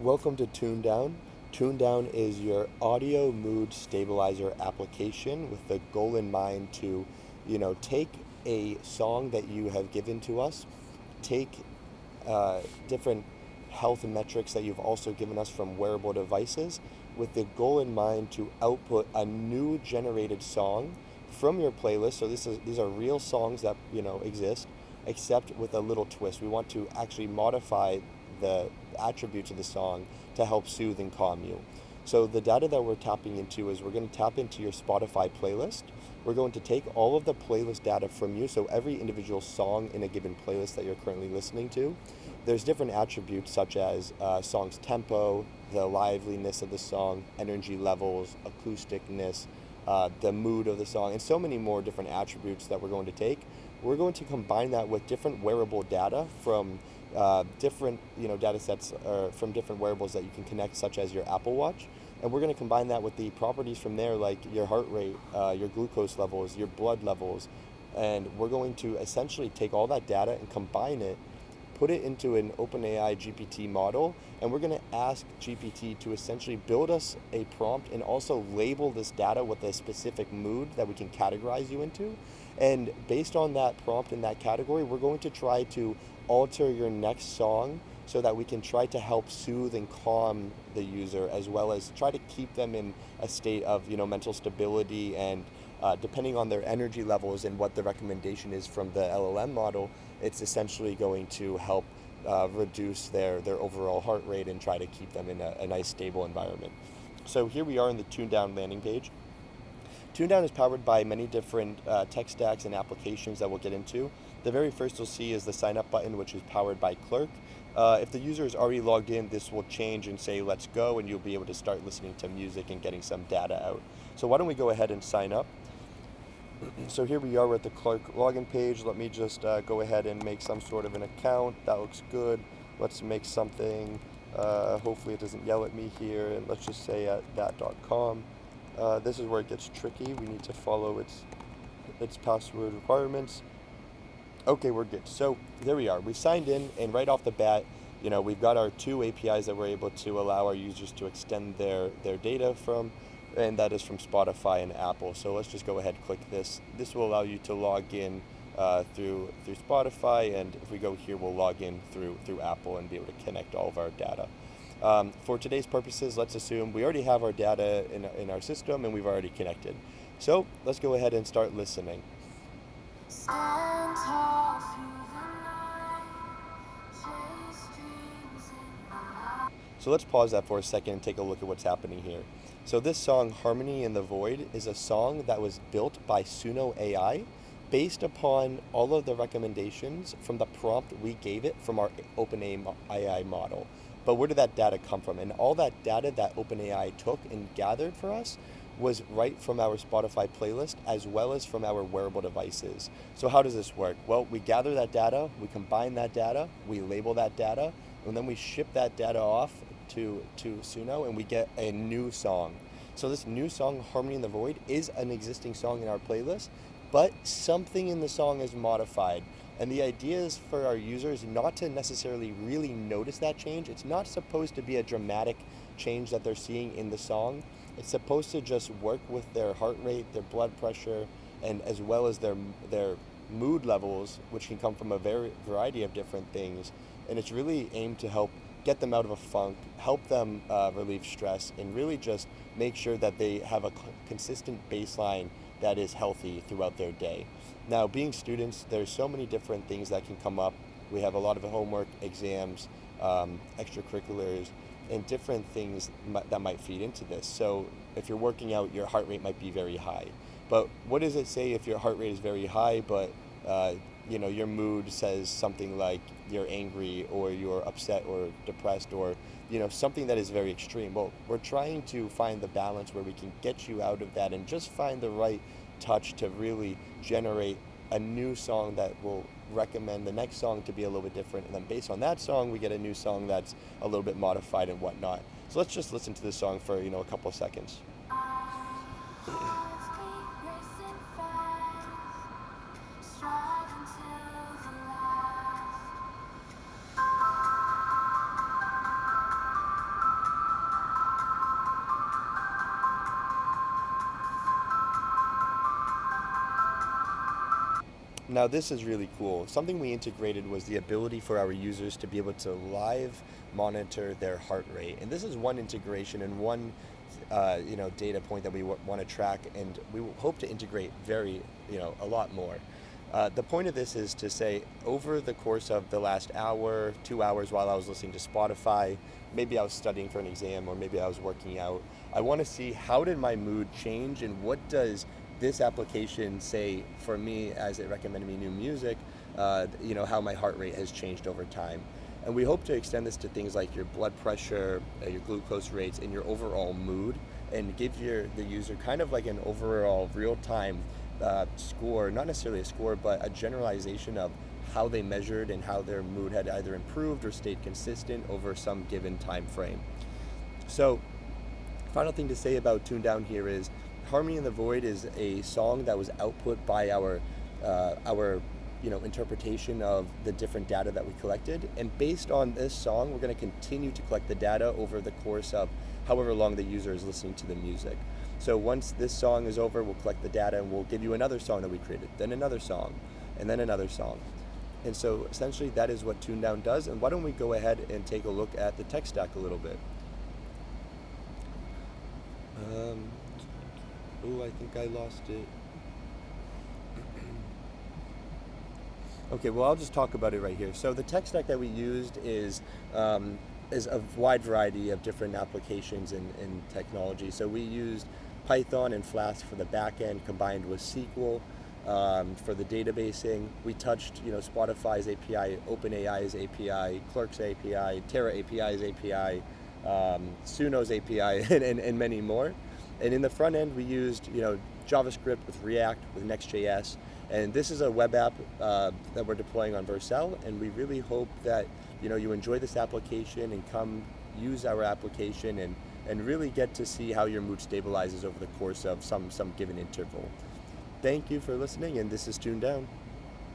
Welcome to tunedown. Tunedown is your audio mood stabilizer application with the goal in mind to, take a song that you have given to us, take different health metrics that you've also given us from wearable devices, with the goal in mind to output a new generated song from your playlist. So these are real songs that exist, except with a little twist. We want to actually modify the attributes of the song to help soothe and calm you. So the data that we're tapping into is we're going to tap into your Spotify playlist. We're going to take all of the playlist data from you, so every individual song in a given playlist that you're currently listening to. There's different attributes such as song's tempo, the liveliness of the song, energy levels, acousticness, the mood of the song, and so many more different attributes that we're going to take. We're going to combine that with different wearable data from different data sets from different wearables that you can connect, such as your Apple Watch. And we're going to combine that with the properties from there, like your heart rate, your glucose levels, your blood levels. And we're going to essentially take all that data and combine it, put it into an OpenAI GPT model, and we're going to ask GPT to essentially build us a prompt and also label this data with a specific mood that we can categorize you into. And based on that prompt in that category, we're going to try to alter your next song so that we can try to help soothe and calm the user, as well as try to keep them in a state of mental stability. And depending on their energy levels and what the recommendation is from the LLM model, it's essentially going to help reduce their overall heart rate and try to keep them in a nice stable environment. So here we are in the tunedown landing page. tunedown is powered by many different tech stacks and applications that we'll get into. The very first you'll see is the sign up button, which is powered by Clerk. If the user is already logged in, this will change and say let's go, and you'll be able to start listening to music and getting some data out. So why don't we go ahead and sign up. So here we are at the Clark login page. Let me just go ahead and make some sort of an account. That looks good. Let's make something. Hopefully it doesn't yell at me here. And let's just say at that.com. This is where it gets tricky. We need to follow its password requirements. Okay, we're good. So there we are. We signed in, and right off the bat, we've got our two APIs that we're able to allow our users to extend their data from, and that is from Spotify and Apple. So let's just go ahead and click this. This will allow you to log in through Spotify, and if we go here, we'll log in through Apple and be able to connect all of our data. For today's purposes, let's assume we already have our data in our system and we've already connected. So let's go ahead and start listening. Stand tall through the night, chase dreams in the light. So let's pause that for a second and take a look at what's happening here. So this song, Harmony in the Void, is a song that was built by Suno AI based upon all of the recommendations from the prompt we gave it from our OpenAI model. But where did that data come from? And all that data that OpenAI took and gathered for us was right from our Spotify playlist, as well as from our wearable devices. So how does this work? Well, we gather that data, we combine that data, we label that data, and then we ship that data off to Suno, and we get a new song. So this new song, Harmony in the Void, is an existing song in our playlist, but something in the song is modified. And the idea is for our users not to necessarily really notice that change. It's not supposed to be a dramatic change that they're seeing in the song. It's supposed to just work with their heart rate, their blood pressure, and as well as their mood levels, which can come from a variety of different things. And it's really aimed to help get them out of a funk, help them relieve stress, and really just make sure that they have a consistent baseline that is healthy throughout their day. Now, being students, there's so many different things that can come up. We have a lot of homework, exams, extracurriculars, and different things that might feed into this. So if you're working out, your heart rate might be very high. But what does it say if your heart rate is very high, but your mood says something like you're angry or you're upset or depressed, or something that is very extreme? Well, we're trying to find the balance where we can get you out of that and just find the right touch to really generate a new song that will recommend the next song to be a little bit different, and then based on that song we get a new song that's a little bit modified and whatnot. So let's just listen to this song for a couple of seconds. Now this is really cool. Something we integrated was the ability for our users to be able to live monitor their heart rate. And this is one integration and one data point that we want to track, and we hope to integrate a lot more. The point of this is to say, over the course of the last hour, 2 hours, while I was listening to Spotify, maybe I was studying for an exam or maybe I was working out, I want to see how did my mood change and what does this application say for me as it recommended me new music, how my heart rate has changed over time. And we hope to extend this to things like your blood pressure, your glucose rates, and your overall mood, and give the user kind of like an overall real-time score, not necessarily a score, but a generalization of how they measured and how their mood had either improved or stayed consistent over some given time frame. So, final thing to say about Tunedown here is Harmony in the Void is a song that was output by our interpretation of the different data that we collected. And based on this song, we're going to continue to collect the data over the course of however long the user is listening to the music. So once this song is over, we'll collect the data and we'll give you another song that we created, then another song, and then another song. And so essentially that is what Tunedown does. And why don't we go ahead and take a look at the tech stack a little bit. I think I lost it. Okay, well, I'll just talk about it right here. So the tech stack that we used is a wide variety of different applications and technology. So we used Python and Flask for the backend combined with SQL for the databasing. We touched Spotify's API, OpenAI's API, Clerk's API, Terra API's API, Suno's API, and many more. And in the front end, we used JavaScript with React, with Next.js. And this is a web app that we're deploying on Vercel, and we really hope that you enjoy this application and come use our application and really get to see how your mood stabilizes over the course of some given interval. Thank you for listening, and this is Tunedown.